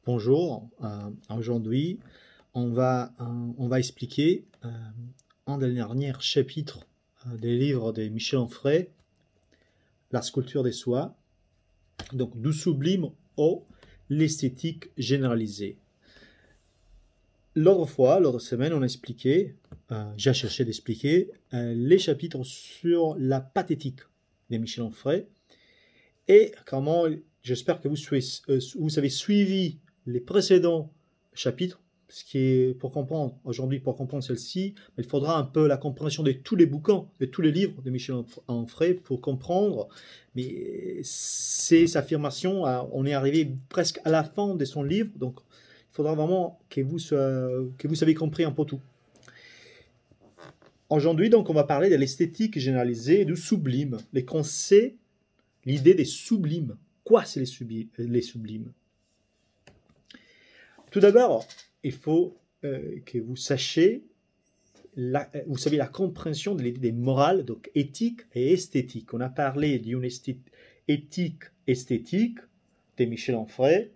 Bonjour, aujourd'hui on va expliquer un des derniers chapitres des livres de Michel Onfray, La sculpture des soies, donc du sublime au l'esthétique généralisée. L'autre semaine, on a expliqué, j'ai cherché d'expliquer les chapitres sur la pathétique de Michel Onfray et comment, j'espère que vous avez suivi les précédents chapitres, ce qui est pour comprendre, aujourd'hui pour comprendre celle-ci, il faudra un peu la compréhension de tous les bouquins, de tous les livres de Michel Onfray pour comprendre, mais ces affirmations, on est arrivé presque à la fin de son livre, donc il faudra vraiment que vous avez compris un peu tout. Aujourd'hui, donc, on va parler de l'esthétique généralisée et du sublime, les concepts, l'idée des sublimes. Quoi c'est les sublimes? Tout d'abord, il faut que vous sachiez, vous savez la compréhension de l'idée des morales, donc éthique et esthétique. On a parlé d'une éthique esthétique de Michel Onfray.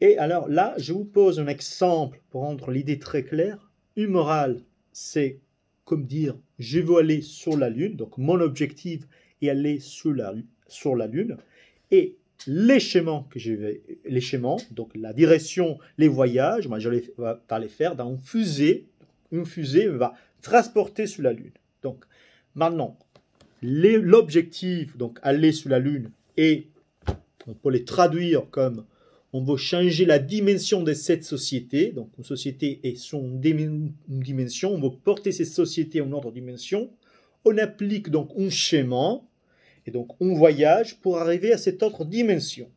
Et alors là, je vous pose un exemple pour rendre l'idée très claire. Une morale, c'est comme dire, je veux aller sur la Lune. Donc mon objectif est aller sur la Lune. Et les schémas, donc la direction, les voyages, moi je vais les faire dans une fusée. Une fusée va transporter sur la Lune. Donc maintenant, l'objectif, donc aller sur la Lune, et on peut les traduire comme on veut changer la dimension de cette société. Donc une société est son dimension, on veut porter cette société à une autre dimension. On applique donc un schéma. Et donc, on voyage pour arriver à cette autre dimension.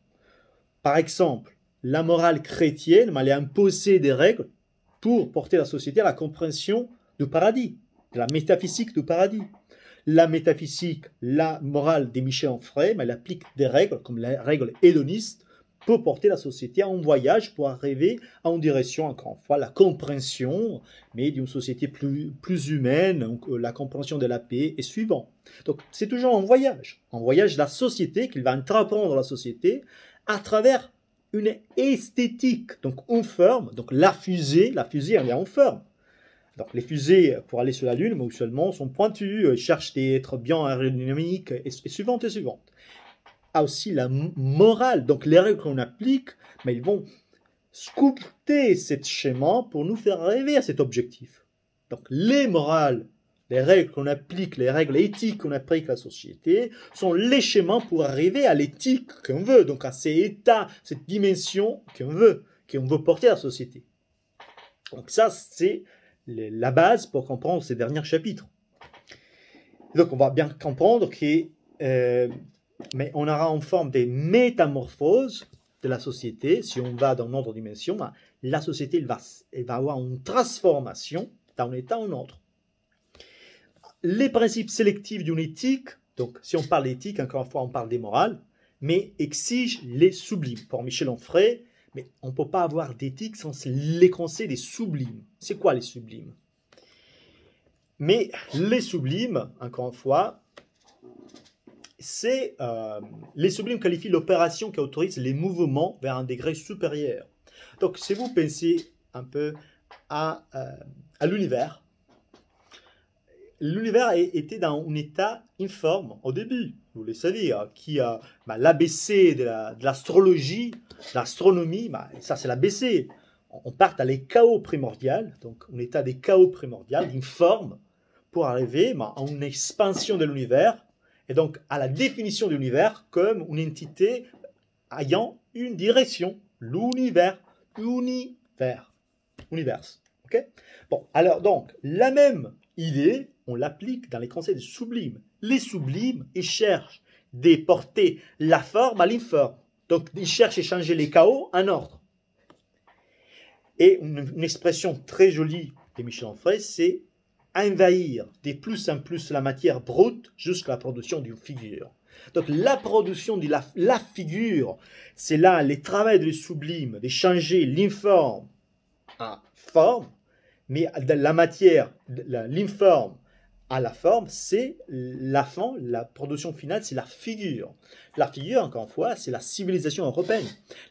Par exemple, la morale chrétienne, elle a imposé des règles pour porter la société à la compréhension du paradis, de la métaphysique du paradis. La métaphysique, la morale de Michel Onfray, elle applique des règles, comme la règle hédoniste, pour porter la société en voyage, pour arriver à une direction, encore une fois, la compréhension, mais d'une société plus humaine, donc la compréhension de la paix et suivant. Donc c'est toujours un voyage de la société qu'il va entreprendre la société à travers une esthétique, donc une forme, donc la fusée elle est en forme. Donc les fusées pour aller sur la Lune, mais usuellement sont pointues, cherchent à être bien aérodynamiques et suivantes et suivantes. A aussi la morale, donc les règles qu'on applique, mais ils vont sculpter ce schéma pour nous faire arriver à cet objectif. Donc les morales, les règles qu'on applique, les règles éthiques qu'on applique à la société, sont les schémas pour arriver à l'éthique qu'on veut, donc à ces états, cette dimension qu'on veut porter à la société. Donc ça, c'est la base pour comprendre ces derniers chapitres. Donc on va bien comprendre que mais on aura en forme des métamorphoses de la société. Si on va dans une autre dimension, la société elle va avoir une transformation d'un état à un autre. Les principes sélectifs d'une éthique, donc si on parle d'éthique, encore une fois on parle des morales, mais exigent les sublimes. Pour Michel Onfray, mais on ne peut pas avoir d'éthique sans les concepts des sublimes. C'est quoi les sublimes? Mais les sublimes, encore une fois, les sublimes qualifient l'opération qui autorise les mouvements vers un degré supérieur. Donc, si vous pensez un peu à l'univers, l'univers était dans un état informe au début, vous le savez, qui a l'ABC de l'astrologie, de l'astronomie, ça c'est l'ABC. On part à les chaos primordial, donc un état des chaos primordial, d'une forme, pour arriver à une expansion de l'univers, et donc à la définition de l'univers comme une entité ayant une direction, l'univers, ok? Bon, alors donc, la même idée, on l'applique dans les concepts des sublimes. Les sublimes, ils cherchent de porter la forme à l'informe. Donc, ils cherchent à changer les chaos en ordre. Et une expression très jolie de Michel Onfray, c'est envahir de plus en plus la matière brute jusqu'à la production d'une figure. Donc la production de la figure, c'est là le travail du sublime, de changer l'informe en forme, mais de la matière, l'informe à la forme, c'est la production finale, c'est la figure. La figure, encore une fois, c'est la civilisation européenne.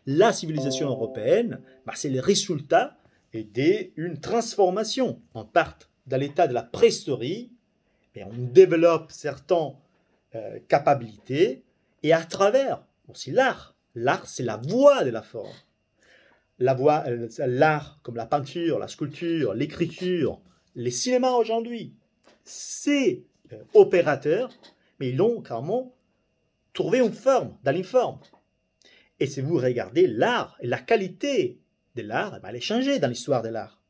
La civilisation européenne, c'est le résultat d'une transformation. On part dans l'état de la préhistorie, et on développe certaines capacités, et à travers aussi l'art. L'art, c'est la voie de la forme. L'art, comme la peinture, la sculpture, l'écriture, les cinémas aujourd'hui, c'est opérateurs, mais ils ont carrément trouvé une forme, dans une forme. Et si vous regardez l'art, et la qualité de l'art, elle est changée dans l'histoire de l'art.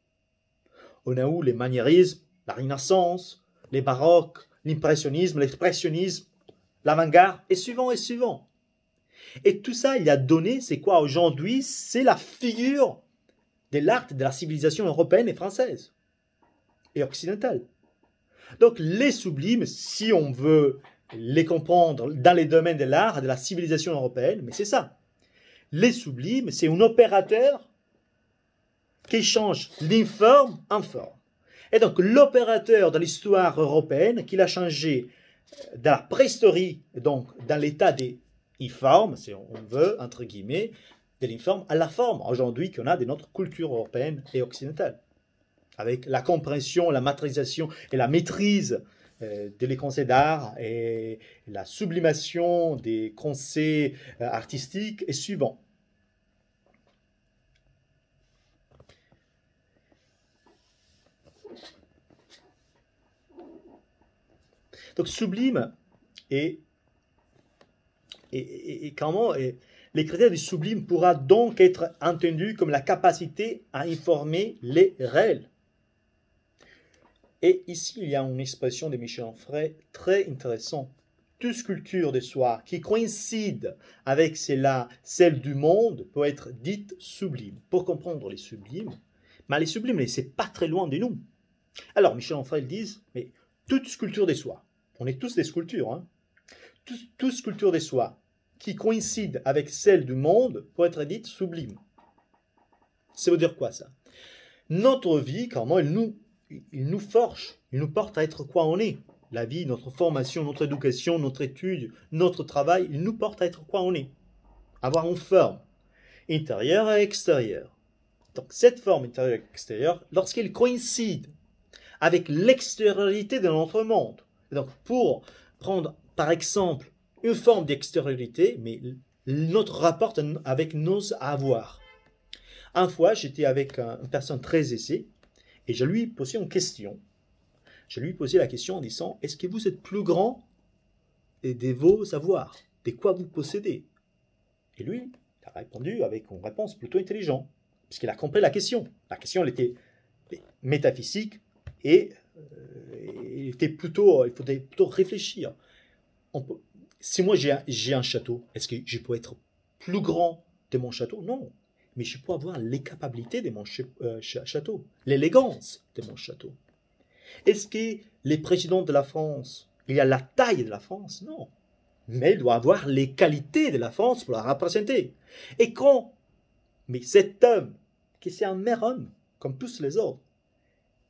On a eu les maniérismes, la Renaissance, les baroques, l'impressionnisme, l'expressionnisme, l'avant-garde, et suivant, et suivant. Et tout ça, il a donné, c'est quoi aujourd'hui? C'est la figure de l'art de la civilisation européenne et française, et occidentale. Donc les sublimes, si on veut les comprendre dans les domaines de l'art, de la civilisation européenne, mais c'est ça. Les sublimes, c'est un opérateur qui change l'informe en forme. Et donc l'opérateur de l'histoire européenne, qui l'a changé dans la préhistorie, donc dans l'état des informes, si on veut, entre guillemets, de l'informe à la forme, aujourd'hui qu'on a de notre culture européenne et occidentale. Avec la compréhension, la matérialisation et la maîtrise des concepts d'art et la sublimation des concepts artistiques et suivants. Donc sublime et comment les critères du sublime pourra donc être entendus comme la capacité à informer les réels. Et ici, il y a une expression de Michel Onfray très intéressante. Toute sculpture de soi qui coïncide avec celle du monde peut être dite sublime. Pour comprendre les sublimes, mais les sublimes, c'est pas très loin de nous. Alors, Michel Onfray dit, mais toute sculpture de soi, on est tous des sculptures, hein, toute sculpture de soi qui coïncide avec celle du monde peut être dite sublime. Ça veut dire quoi ça? Notre vie, comment il nous forge, il nous porte à être quoi on est. La vie, notre formation, notre éducation, notre étude, notre travail, il nous porte à être quoi on est. Avoir une forme, intérieure et extérieure. Donc cette forme intérieure et extérieure, lorsqu'elle coïncide avec l'extériorité de notre monde, donc pour prendre par exemple une forme d'extériorité, mais notre rapport avec nos avoirs. Une fois, j'étais avec une personne très aisée, et je lui posais une question. Je lui posais la question en disant, est-ce que vous êtes plus grand de vos savoirs, de quoi vous possédez? Et lui, il a répondu avec une réponse plutôt intelligente, puisqu'il a compris la question. La question, elle était métaphysique et il faudrait plutôt réfléchir. Si moi j'ai un château, est-ce que je peux être plus grand de mon château? Non. Mais je peux avoir les capacités de mon château, l'élégance de mon château. Est-ce que les présidents de la France, il y a la taille de la France? Non. Mais il doit avoir les qualités de la France pour la représenter. Et mais cet homme, qui c'est un mère homme, comme tous les autres,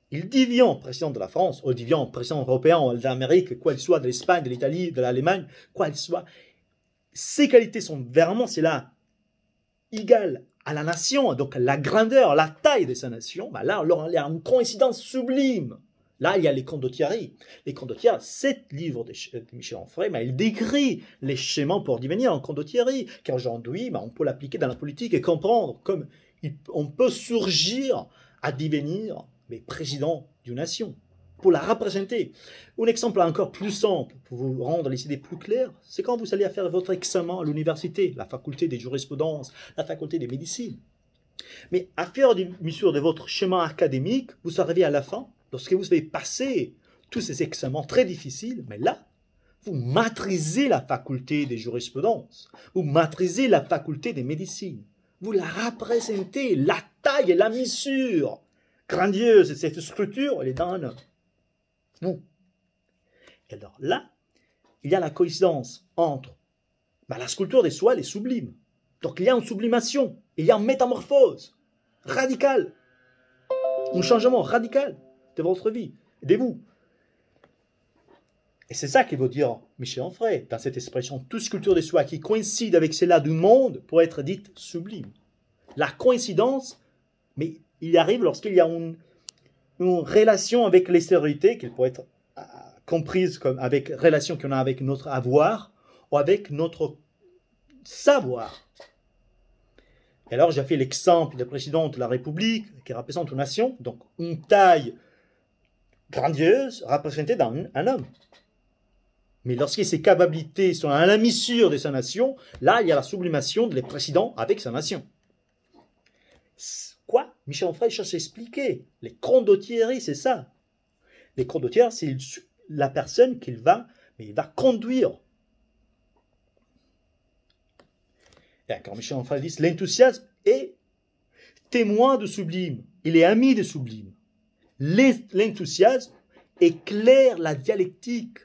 il devient président de la France, ou il devient président européen, ou d'Amérique, quoi qu'il soit, de l'Espagne, de l'Italie, de l'Allemagne, quoi qu'il soit, ses qualités sont vraiment, c'est là, égales à la nation, donc la grandeur, la taille de sa nation, là, il y a une coïncidence sublime. Là, il y a les Condottieri. Les Condottieri, 7 livres de Michel Onfray, il décrit les schémas pour devenir un Condottieri, qu'aujourd'hui, on peut l'appliquer dans la politique et comprendre comme on peut surgir à devenir président d'une nation, pour la représenter. Un exemple encore plus simple, pour vous rendre les idées plus claires, c'est quand vous allez faire votre examen à l'université, la faculté de jurisprudence, la faculté de médecine. Mais à faire mesure de votre chemin académique, vous arrivez à la fin, lorsque vous avez passé tous ces examens très difficiles, mais là, vous maîtrisez la faculté de jurisprudence, vous maîtrisez la faculté de médecine, vous la représentez, la taille et la mesure grandiose de cette structure, elle est dans vous. Et alors là, il y a la coïncidence entre la sculpture des soi, elle est sublime. Donc il y a une sublimation, il y a une métamorphose radicale, un changement radical de votre vie, de vous. Et c'est ça qu'il veut dire Michel Onfray, dans cette expression, toute sculpture de soi qui coïncide avec celle-là du monde pour être dite sublime. La coïncidence, mais il arrive lorsqu'il y a une relation avec l'extériorité, qui pourrait être comprise comme avec relation qu'on a avec notre avoir ou avec notre savoir. Et alors j'ai fait l'exemple du président de la République qui représente une nation, donc une taille grandiose représentée dans un homme. Mais lorsque ses capacités sont à la mesure de sa nation, là il y a la sublimation des présidents avec sa nation. Quoi? Michel Onfray cherche à expliquer. Les condottieri, c'est ça. Les condottieri, c'est la personne qu'il va conduire. Et encore Michel Onfray dit, l'enthousiasme est témoin de sublime. Il est ami de sublime. L'enthousiasme éclaire la dialectique.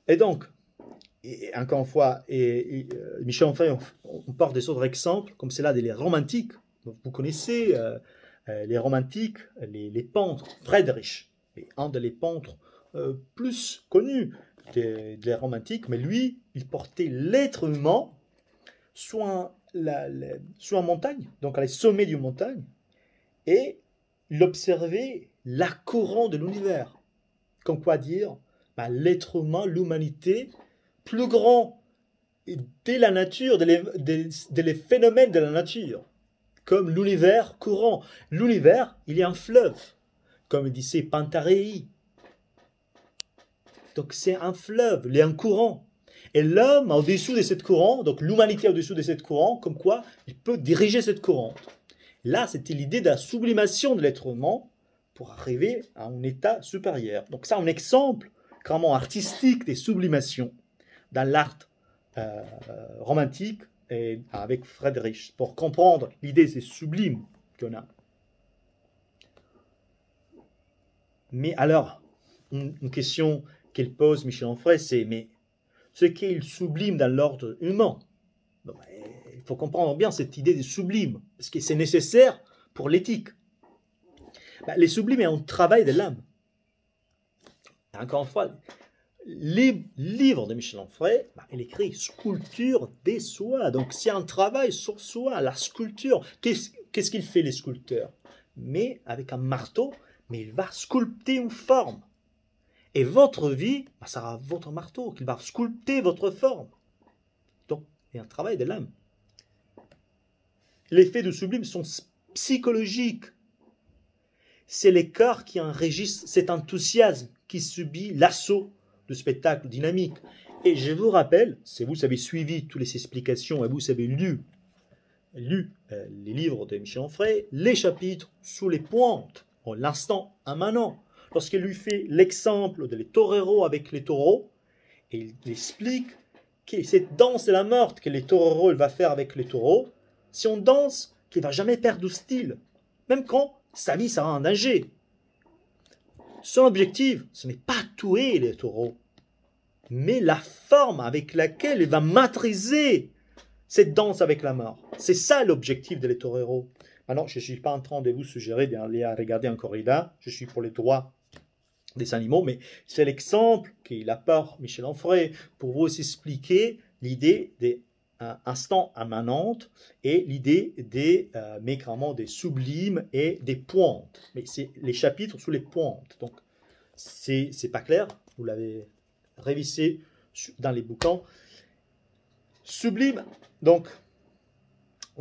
Et donc, et encore une fois, Michel Onfray, on porte des autres exemples, comme celle-là des romantiques. Vous connaissez les romantiques, les peintres, Friedrich, un des peintres plus connus des romantiques, mais lui, il portait l'être humain sur une montagne, donc à les sommets d'une montagne, et il observait la couronne de l'univers. Comme quoi dire, l'être humain, l'humanité, plus grand de la nature, des phénomènes de la nature, comme l'univers courant. L'univers, il y a un fleuve, comme disait Pantarei. Donc c'est un fleuve, il y a un courant. Et l'homme au-dessous de cette courant, donc l'humanité au-dessous de cette courant, comme quoi il peut diriger cette courant. Là, c'était l'idée de la sublimation de l'être humain pour arriver à un état supérieur. Donc ça, un exemple vraiment artistique des sublimations dans l'art romantique et avec Friedrich, pour comprendre l'idée c'est sublime qu'on a. Mais alors, une question qu'il pose Michel Onfray, c'est mais ce qu'est sublime dans l'ordre humain, il faut comprendre bien cette idée de sublime, parce que c'est nécessaire pour l'éthique. Les sublimes est un travail de l'âme. Encore une fois, les livres de Michel Onfray, il écrit sculpture des soi. Donc c'est un travail sur soi, la sculpture. Qu'est-ce qu'il fait les sculpteurs? Mais avec un marteau, mais il va sculpter une forme. Et votre vie, ça sera votre marteau qui va sculpter votre forme. Donc, il y a un travail de l'âme. Les faits du sublime sont psychologiques. C'est les cœurs qui enregistrent cet enthousiasme qui subit l'assaut du spectacle dynamique. Et je vous rappelle, si vous avez suivi toutes les explications et vous avez lu les livres de Michel Onfray, les chapitres sous les pointes, en l'instant immanent, lorsqu'il lui fait l'exemple des toreros avec les taureaux, et il explique que cette danse de la morte que les toreros va faire avec les taureaux, c'est une danse qui ne va jamais perdre de style, même quand sa vie sera en danger. Son objectif, ce n'est pas tuer les taureaux, mais la forme avec laquelle il va maîtriser cette danse avec la mort. C'est ça l'objectif des toreros. Maintenant, je ne suis pas en train de vous suggérer d'aller regarder un corrida, je suis pour les droits des animaux, mais c'est l'exemple qu'il apporte Michel Onfray pour vous expliquer l'idée des instants immanentes et l'idée des mécraments des sublimes et des pointes. Mais c'est les chapitres sous les pointes. Donc, c'est pas clair, vous l'avez révisé dans les bouquins. Sublime, donc,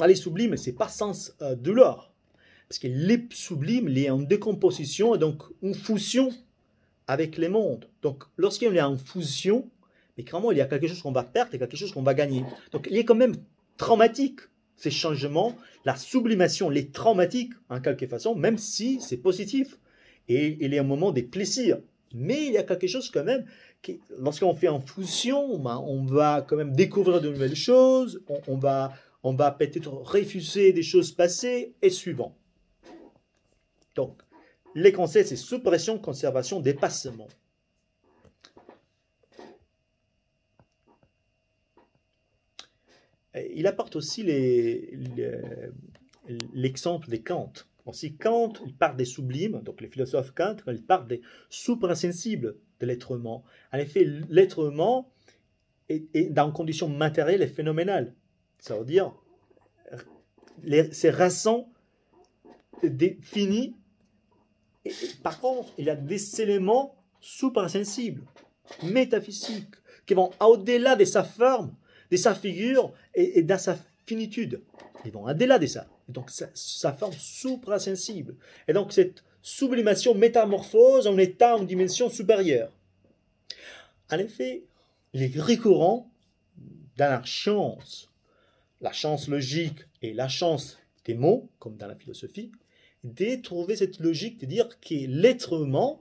les sublimes, c'est pas sans douleur. Parce que les sublimes, il est en décomposition et donc une fusion avec les mondes. Donc, lorsqu'il y a une fusion, mais clairement, il y a quelque chose qu'on va perdre et quelque chose qu'on va gagner. Donc, il est quand même traumatique, ces changements. La sublimation, les traumatiques, en quelque façon, même si c'est positif. Et il y a un moment des plaisirs. Mais il y a quelque chose quand même, qui, lorsqu'on fait en fusion, on va quand même découvrir de nouvelles choses, on va peut-être refuser des choses passées et suivant. Donc, les concepts, c'est suppression, conservation, dépassement. Il apporte aussi l'exemple de Kant. Aussi, Kant, il parle des sublimes, donc les philosophes Kant, il parle des suprasensibles de l'être humain. En effet, l'être humain est dans une condition matérielle et phénoménale. Ça veut dire, ses raisons définies. Et par contre, il y a des éléments suprasensibles, métaphysiques, qui vont au-delà de sa forme, de sa figure et de sa finitude. Ils vont au-delà de ça. Et donc, sa forme suprasensible. Et donc, cette sublimation métamorphose en état, en dimension supérieure. En effet, il est récurrent dans la chance logique et la chance des mots, comme dans la philosophie, de trouver cette logique de dire que l'être humain,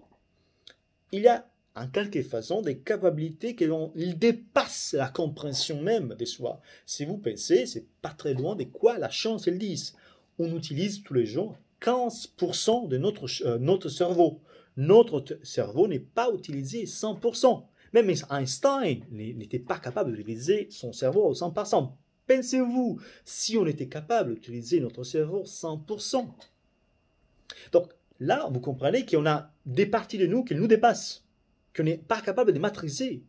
il a en quelque façon des capacités qui dépassent la compréhension même de soi. Si vous pensez, c'est pas très loin de quoi la chance elle dit. On utilise tous les jours 15% de notre cerveau. Notre cerveau n'est pas utilisé 100%. Même Einstein n'était pas capable d'utiliser son cerveau à 100%. Pensez-vous, si on était capable d'utiliser notre cerveau 100%. Donc là, vous comprenez qu'on a des parties de nous qui nous dépassent, qu'on n'est pas capable de maîtriser.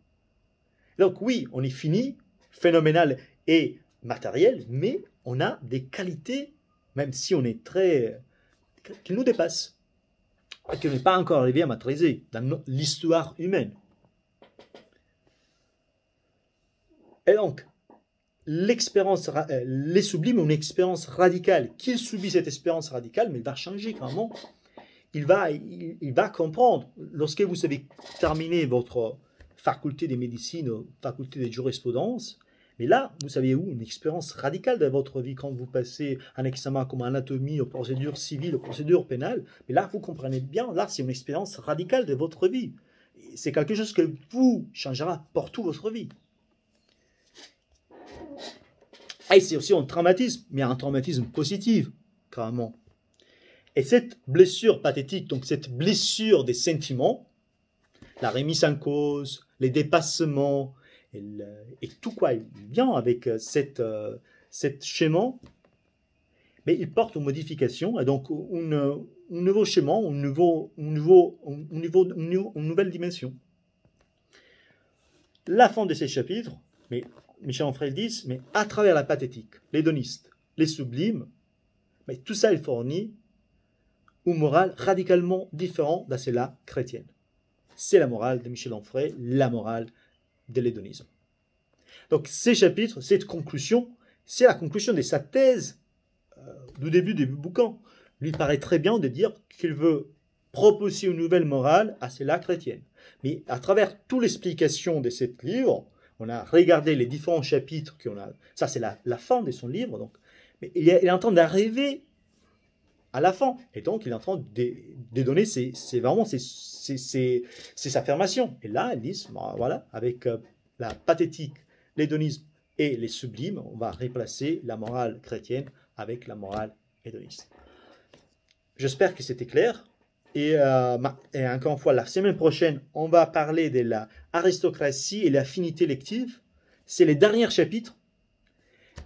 Donc oui, on est fini, phénoménal et matériel, mais on a des qualités, même si on est qui nous dépassent, et qu'on n'est pas encore arrivé à maîtriser dans l'histoire humaine. Et donc, les sublimes ont une expérience radicale. Qu'il subit cette expérience radicale, mais il va changer clairement. Il va comprendre. Lorsque vous avez terminé votre faculté de médecine, faculté de jurisprudence, mais là, vous savez où, une expérience radicale de votre vie quand vous passez un examen comme anatomie, aux procédures civiles, aux procédures pénales. Mais là, vous comprenez bien, là, c'est une expérience radicale de votre vie. C'est quelque chose que vous changera pour toute votre vie. Et c'est aussi un traumatisme, mais un traumatisme positif, carrément. Et cette blessure pathétique, donc cette blessure des sentiments, la remise en cause, les dépassements, et tout quoi, il vient avec cette schéma, mais il porte une modification, et donc un nouveau schéma, une nouvelle dimension. La fin de ces chapitres, mais Michel Onfray dit, mais à travers la pathétique, l'hédoniste, les sublimes, mais tout ça il fournit une morale radicalement différente de celle-là chrétienne. C'est la morale de Michel Onfray, la morale de l'hédonisme. Donc ces chapitres, cette conclusion, c'est la conclusion de sa thèse du début du bouquin. Lui paraît très bien de dire qu'il veut proposer une nouvelle morale à celle-là chrétienne. Mais à travers toute l'explication de ce livre, on a regardé les différents chapitres qu'on a. Ça, c'est la fin de son livre. Donc, mais il est en train d'arriver à la fin. Et donc, il est en train de donner ses affirmations. Et là, ils disent, voilà, avec la pathétique, l'hédonisme et les sublimes, on va remplacer la morale chrétienne avec la morale hédoniste. J'espère que c'était clair. Et encore une fois, la semaine prochaine, on va parler de l'aristocratie et l'affinité lective. C'est les derniers chapitres.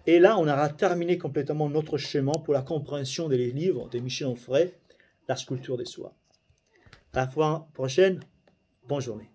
Et là, on aura terminé complètement notre chemin pour la compréhension des livres de Michel Onfray, La sculpture des soirs. À la fois prochaine, bonne journée.